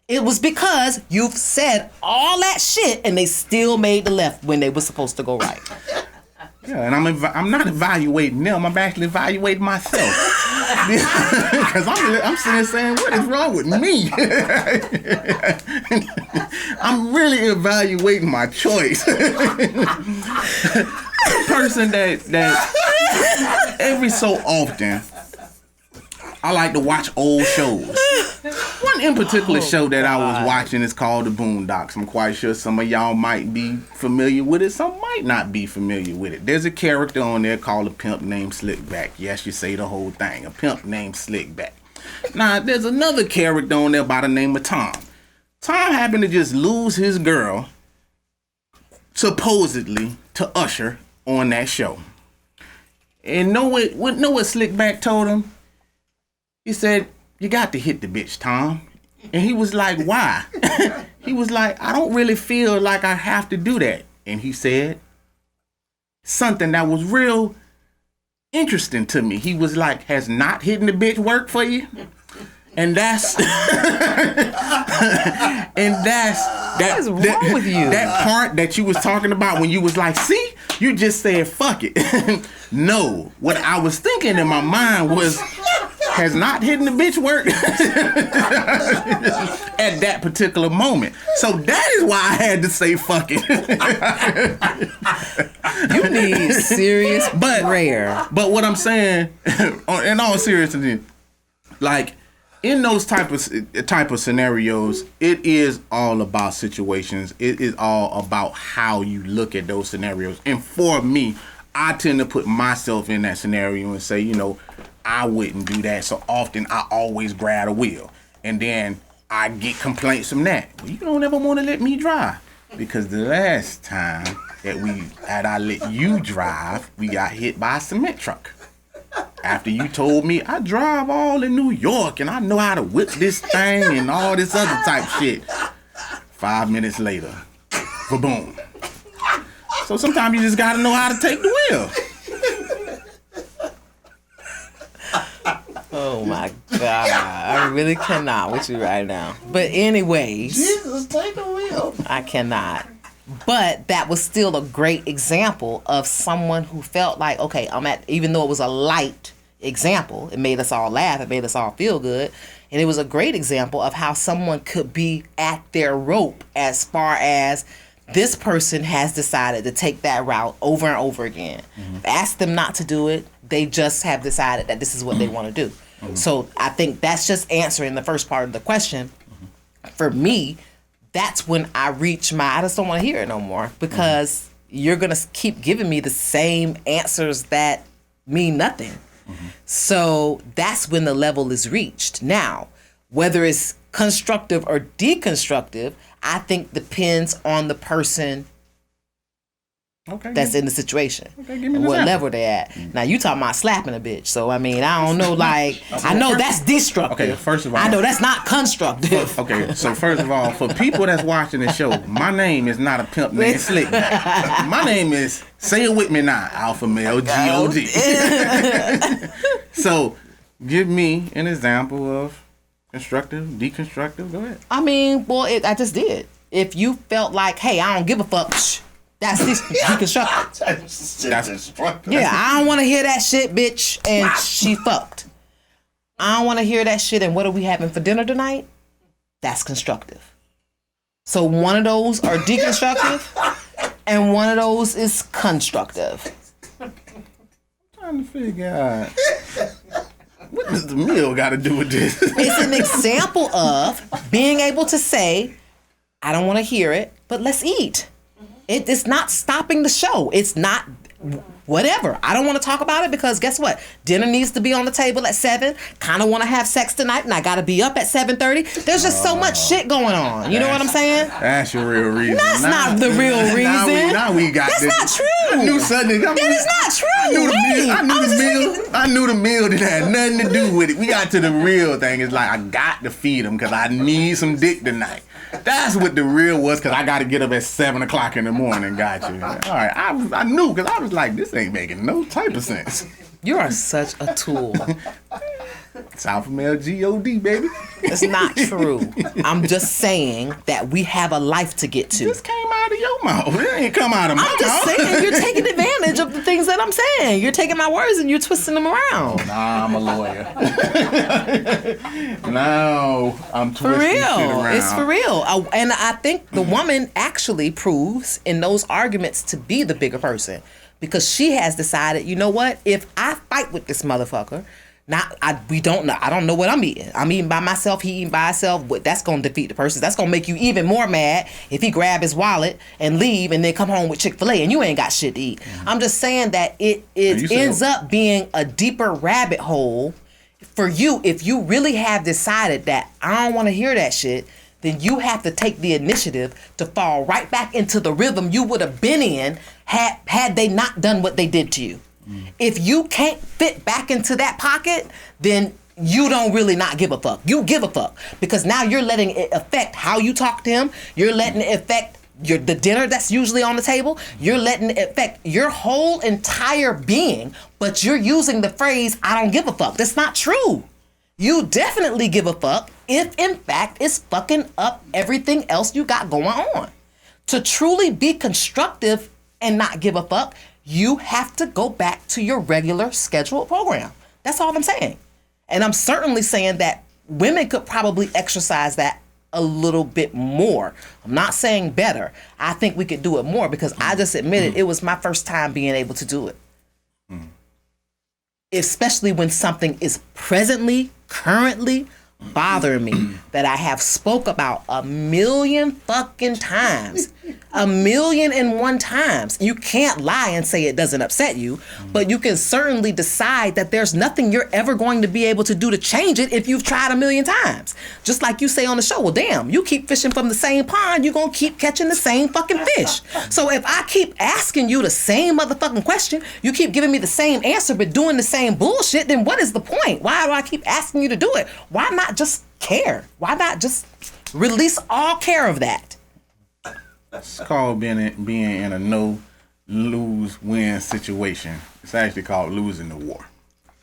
it was because you've said all that shit and they still made the left when they were supposed to go right. Yeah, and I'm not evaluating them. I'm actually evaluating myself. Because I'm sitting there saying, what is wrong with me? I'm really evaluating my choice. Person that every so often I like to watch old shows. One in particular show that I was watching is called The Boondocks. I'm quite sure some of y'all might be familiar with it. Some might not be familiar with it. There's a character on there called a pimp named Slickback. Yes, you say the whole thing. A pimp named Slickback. Now, there's another character on there by the name of Tom. Tom happened to just lose his girl, supposedly, to Usher on that show. And know what Slickback told him? He said, you got to hit the bitch, Tom. And he was like, why? He was like, I don't really feel like I have to do that. And he said something that was real interesting to me. He was like, has not hitting the bitch work for you? And that's What is wrong with you? That part that you was talking about when you was like, see, you just said fuck it. No, what I was thinking in my mind was, has not hitting the bitch work at that particular moment. So that is why I had to say fuck it. You need serious prayer. But what I'm saying, in all seriousness, like in those type of scenarios, it is all about situations. It is all about how you look at those scenarios. And for me, I tend to put myself in that scenario and say, you know, I wouldn't do that. So often I always grab a wheel. And then I get complaints from that. Well, you don't ever want to let me drive. Because the last time that I let you drive, we got hit by a cement truck. After you told me I drive all in New York and I know how to whip this thing and all this other type shit. 5 minutes later, boom. So sometimes you just gotta know how to take the wheel. Oh my God. I really cannot with you right now. But anyways. Jesus, take the wheel. I cannot. But that was still a great example of someone who felt like, okay, even though it was a light example, it made us all laugh, it made us all feel good. And it was a great example of how someone could be at their rope as far as this person has decided to take that route over and over again. Mm-hmm. Ask them not to do it. They just have decided that this is what they want to do. Mm-hmm. So I think that's just answering the first part of the question. Mm-hmm. For me, that's when I just don't want to hear it no more because you're going to keep giving me the same answers that mean nothing. Mm-hmm. So that's when the level is reached. Now, whether it's constructive or deconstructive, I think depends on the person Okay. that's in the situation. Okay, give me And an what example. level they at. Now, you talking about slapping a bitch. So, I mean, I don't know, like, I know that's destructive. Okay, first of all. I know that's not constructive. Okay, so first of all, for people that's watching the show, my name is not a pimp named Slick. My name is, say it with me now, Alpha Male G-O-D. So, give me an example of constructive, deconstructive. Go ahead. I mean, well, I just did. If you felt like, hey, I don't give a fuck, that's deconstructive. That's Deconstructive. Yeah, I don't want to hear that shit, bitch, and she fucked. I don't want to hear that shit, and what are we having for dinner tonight? That's constructive. So one of those are deconstructive, and one of those is constructive. trying to figure out what does the meal got to do with this? It's an example of being able to say, I don't want to hear it, but let's eat. It's not stopping the show. It's not whatever. I don't want to talk about it because guess what? Dinner needs to be on the table at 7. Kind of want to have sex tonight and I got to be up at 7:30. There's just so much shit going on. You know what I'm saying? That's your real reason. That's not the real reason. Now we got That's this. not true. I knew something. That is not true. I knew the meal didn't have nothing to do with it. We got to the real thing. It's like I got to feed him because I need some dick tonight. That's what the real was because I got to get up at 7 o'clock in the morning. Got you. All right. I knew because I was like, this ain't making no type of sense. You are such a tool. It's Alpha Male G-O-D, baby. It's not true. I'm just saying that we have a life to get to. This came out of your mouth. It ain't come out of my mouth. I'm just saying you're taking advantage of the things that I'm saying. You're taking my words and you're twisting them around. Nah, I'm a lawyer. No, I'm twisting For shit real. around. It's for real. And I think the woman actually proves in those arguments to be the bigger person because she has decided, you know what? If I fight with this motherfucker, I don't know what I'm eating. I'm eating by myself. He eating by himself. That's going to defeat the person. That's going to make you even more mad if he grab his wallet and leave and then come home with Chick-fil-A and you ain't got shit to eat. Mm-hmm. I'm just saying that it ends up being a deeper rabbit hole for you if you really have decided that I don't want to hear that shit. Then you have to take the initiative to fall right back into the rhythm you would have been in had they not done what they did to you. If you can't fit back into that pocket, then you don't really not give a fuck. You give a fuck because now you're letting it affect how you talk to him. You're letting it affect the dinner that's usually on the table. You're letting it affect your whole entire being, but you're using the phrase, I don't give a fuck. That's not true. You definitely give a fuck if in fact it's fucking up everything else you got going on. To truly be constructive and not give a fuck, you have to go back to your regular scheduled program. That's all I'm saying. And I'm certainly saying that women could probably exercise that a little bit more. I'm not saying better. I think we could do it more because I just admitted it was my first time being able to do it. Especially when something is currently bothering me that I have spoke about a million fucking times. 1,000,001 times. You can't lie and say it doesn't upset you, but you can certainly decide that there's nothing you're ever going to be able to do to change it if you've tried 1,000,000 times. Just like you say on the show, well, damn, you keep fishing from the same pond, you're going to keep catching the same fucking fish. So if I keep asking you the same motherfucking question, you keep giving me the same answer but doing the same bullshit, then what is the point? Why do I keep asking you to do it? Why not just care? Why not just release all care of that? It's called being in a no-lose-win situation. It's actually called losing the war.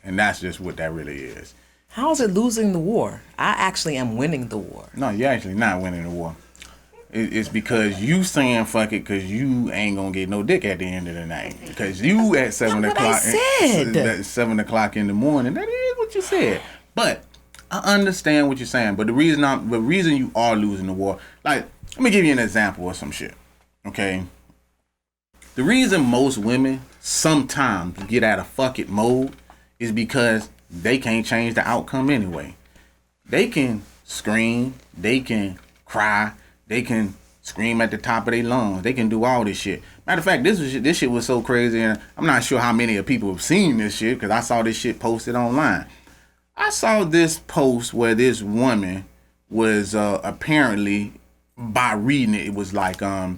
And that's just what that really is. How is it losing the war? I actually am winning the war. No, you're actually not winning the war. It's because you saying fuck it because you ain't going to get no dick at the end of the night. Because you at 7 o'clock. At 7 o'clock in the morning. That is what you said. But I understand what you're saying. But the reason you are losing the war, like, let me give you an example of some shit, okay? The reason most women sometimes get out of fuck it mode is because they can't change the outcome anyway. They can scream, they can cry, they can scream at the top of their lungs, they can do all this shit. Matter of fact, this shit was so crazy, and I'm not sure how many of people have seen this shit because I saw this shit posted online. I saw this post where this woman was apparently, by reading it, it was like the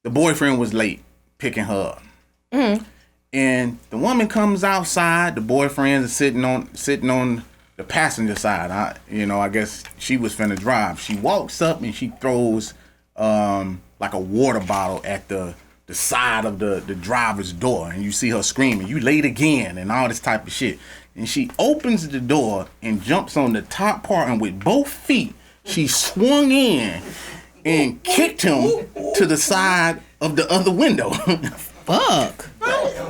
boyfriend was late picking her up. And the woman comes outside. The boyfriends are sitting on the passenger side. I guess she was finna drive. She walks up and she throws like a water bottle at the side of the driver's door, and you see her screaming, "You late again," and all this type of shit. And she opens the door and jumps on the top part, and with both feet, she swung in and kicked him to the side of the other window. Fuck.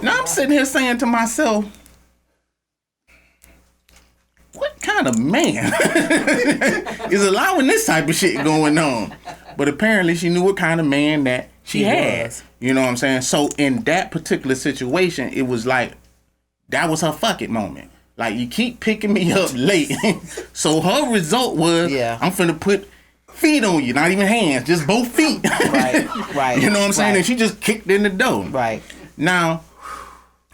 Now I'm sitting here saying to myself, what kind of man is allowing this type of shit going on? But apparently she knew what kind of man that she had. Was. You know what I'm saying? So in that particular situation, it was like, that was her fuck it moment. Like, you keep picking me up late. So her result was, I'm finna put feet on you, not even hands, just both feet. Right. You know what I'm saying? And she just kicked in the door. Right. Now,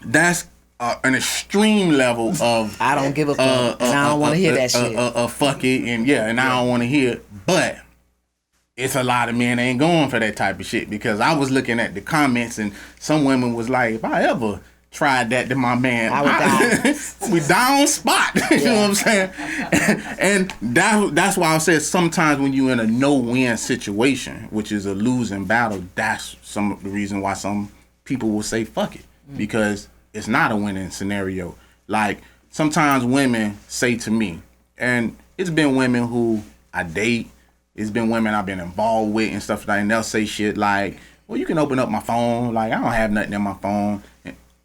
that's an extreme level of I don't give a fuck. And I don't want to hear that shit. Fuck it, and I don't want to hear it. But it's a lot of men that ain't going for that type of shit, because I was looking at the comments and some women was like, if I ever tried that to my man, I would die. We down spot. You know what I'm saying? And that's why I said sometimes when you're in a no-win situation, which is a losing battle, that's some of the reason why some people will say fuck it, because it's not a winning scenario. Like, sometimes women say to me, and it's been women who I date, it's been women I've been involved with and stuff like that, and they'll say shit like, well, you can open up my phone, like, I don't have nothing in my phone,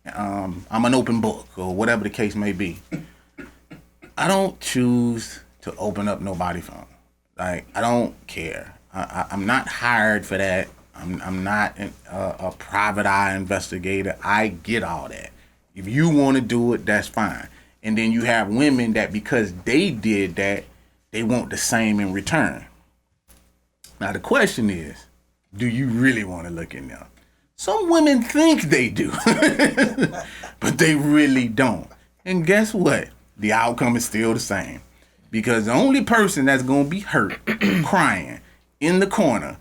I'm an open book, or whatever the case may be. I don't choose to open up nobody's phone. Like, I don't care. I'm not hired for that. I'm not a private eye investigator. I get all that. If you want to do it, that's fine. And then you have women that because they did that, they want the same in return. Now the question is, do you really want to look in them? Some women think they do, but they really don't. And guess what? The outcome is still the same. Because the only person that's going to be hurt, crying, in the corner,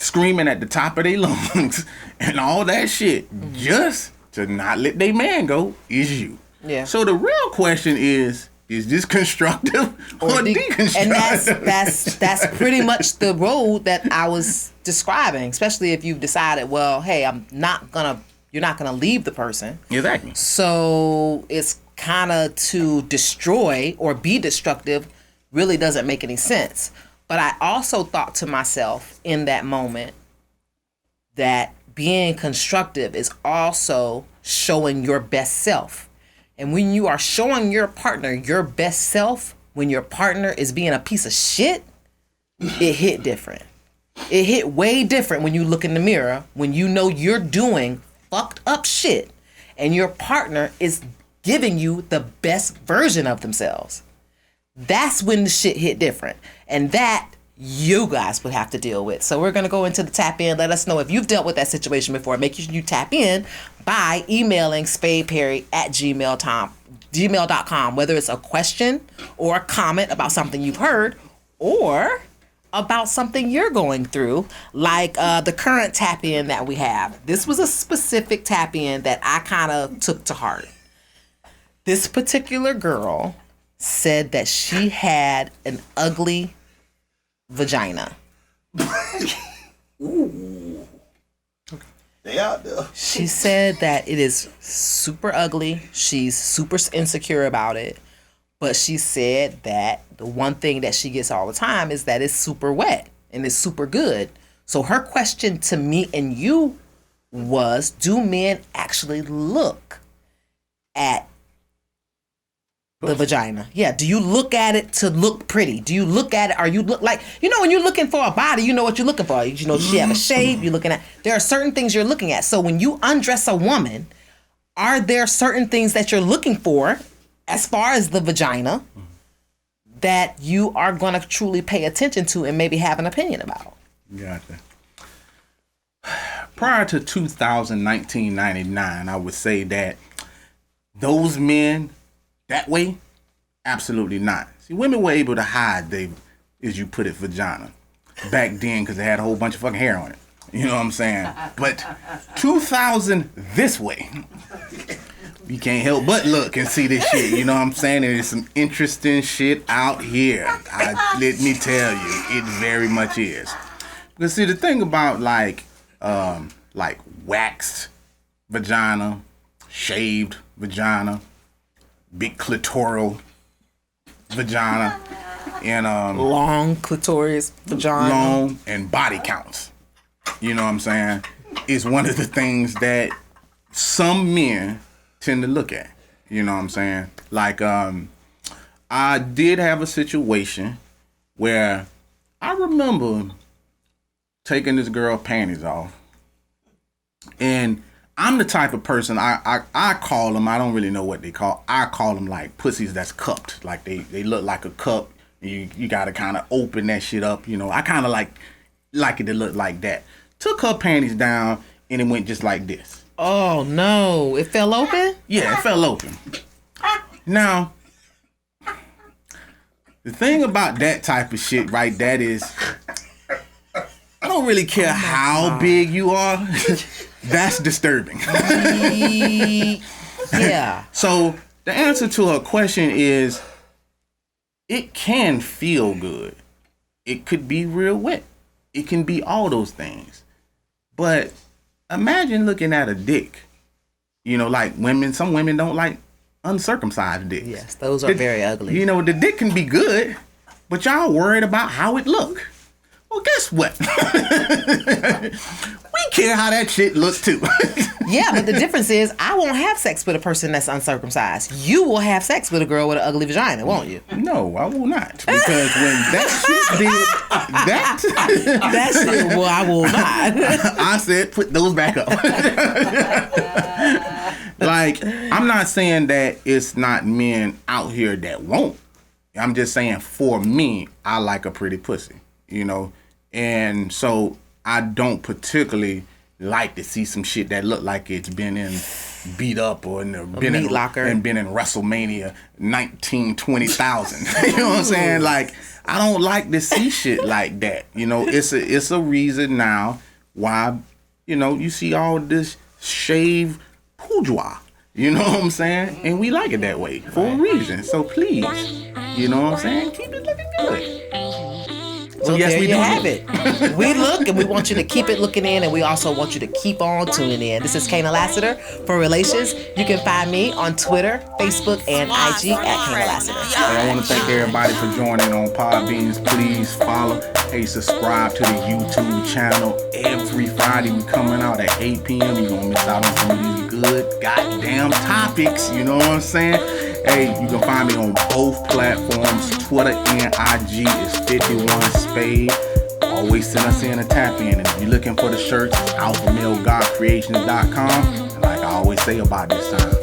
screaming at the top of their lungs, and all that shit, just to not let their man go, is you. Yeah. So the real question is this constructive or deconstructive? And that's pretty much the road that I was describing, especially if you've decided, well, hey, you're not gonna leave the person. Exactly. So it's kind of to destroy or be destructive really doesn't make any sense. But I also thought to myself in that moment that being constructive is also showing your best self. And when you are showing your partner your best self, when your partner is being a piece of shit, it hit different. It hit way different when you look in the mirror, when you know you're doing fucked up shit and your partner is giving you the best version of themselves. That's when the shit hit different. And that you guys would have to deal with. So we're going to go into the tap in. Let us know if you've dealt with that situation before. Make sure you tap in by emailing spadeperry@gmail.com, whether it's a question or a comment about something you've heard or about something you're going through, like the current tap in that we have. This was a specific tap in that I kind of took to heart. This particular girl said that she had an ugly vagina. Ooh. They out there. She said that it is super ugly. She's super insecure about it. But she said that the one thing that she gets all the time is that it's super wet and it's super good. So her question to me and you was, do men actually look at the vagina? Yeah. Do you look at it to look pretty? Do you look at it? Are you look like, when you're looking for a body, you know what you're looking for. You know, does she have a shape? You're looking at, there are certain things you're looking at. So when you undress a woman, are there certain things that you're looking for as far as the vagina that you are going to truly pay attention to and maybe have an opinion about? Gotcha. Prior to 1999, I would say that those men that way, absolutely not. See, women were able to hide as you put it, vagina back then because they had a whole bunch of fucking hair on it. You know what I'm saying? But 2000 this way, you can't help but look and see this shit. You know what I'm saying? There's some interesting shit out here. Let me tell you, it very much is. Because see, the thing about like waxed vagina, shaved vagina, big clitoral vagina, and long clitoris vagina, long and body counts. You know what I'm saying? Is one of the things that some men tend to look at. You know what I'm saying? Like I did have a situation where I remember taking this girl panties off, and I'm the type of person I call them, I don't really know what they call, I call them like pussies that's cupped. Like they look like a cup. You gotta kind of open that shit up. You know, I kind of like it to look like that. Took her panties down and it went just like this. Oh no, it fell open? Yeah, it fell open. Now, the thing about that type of shit, right, that is, I don't really care how big you are. That's disturbing. Yeah. So the answer to her question is, it can feel good. It could be real wet. It can be all those things. But imagine looking at a dick. You know, like some women don't like uncircumcised dicks. Yes, those are very ugly. You know, the dick can be good, but y'all worried about how it look. Well, guess what? We care how that shit looks too. Yeah, but the difference is I won't have sex with a person that's uncircumcised. You will have sex with a girl with an ugly vagina, won't you? No, I will not. Because when that shit did that shit, well, I will not. I said put those back up. Like, I'm not saying that it's not men out here that won't. I'm just saying for me, I like a pretty pussy, you know? And so I don't particularly like to see some shit that look like it's been beat up or been in WrestleMania 20,000. You know what I'm saying? Like, I don't like to see shit like that. You know, it's a reason now why, you know, you see all this shaved bourgeois. You know what I'm saying? And we like it that way for a reason. So please, you know what I'm saying? Keep it looking good. So yes, there we have it. We look and we want you to keep it looking in, and we also want you to keep on tuning in. This is Kana Lassiter for Relations. You can find me on Twitter, Facebook, and IG at Kana Lassiter. Hey, I want to thank everybody for joining on Podbeans. Please follow, subscribe to the YouTube channel. Every Friday we coming out at 8 p.m. You're going to miss out on some of these good goddamn topics. You know what I'm saying? Hey, you can find me on both platforms, Twitter and IG is 51Spade. Always send us in a tap in. And if you're looking for the shirts, alphamalegodcreations.com. And like I always say about this time,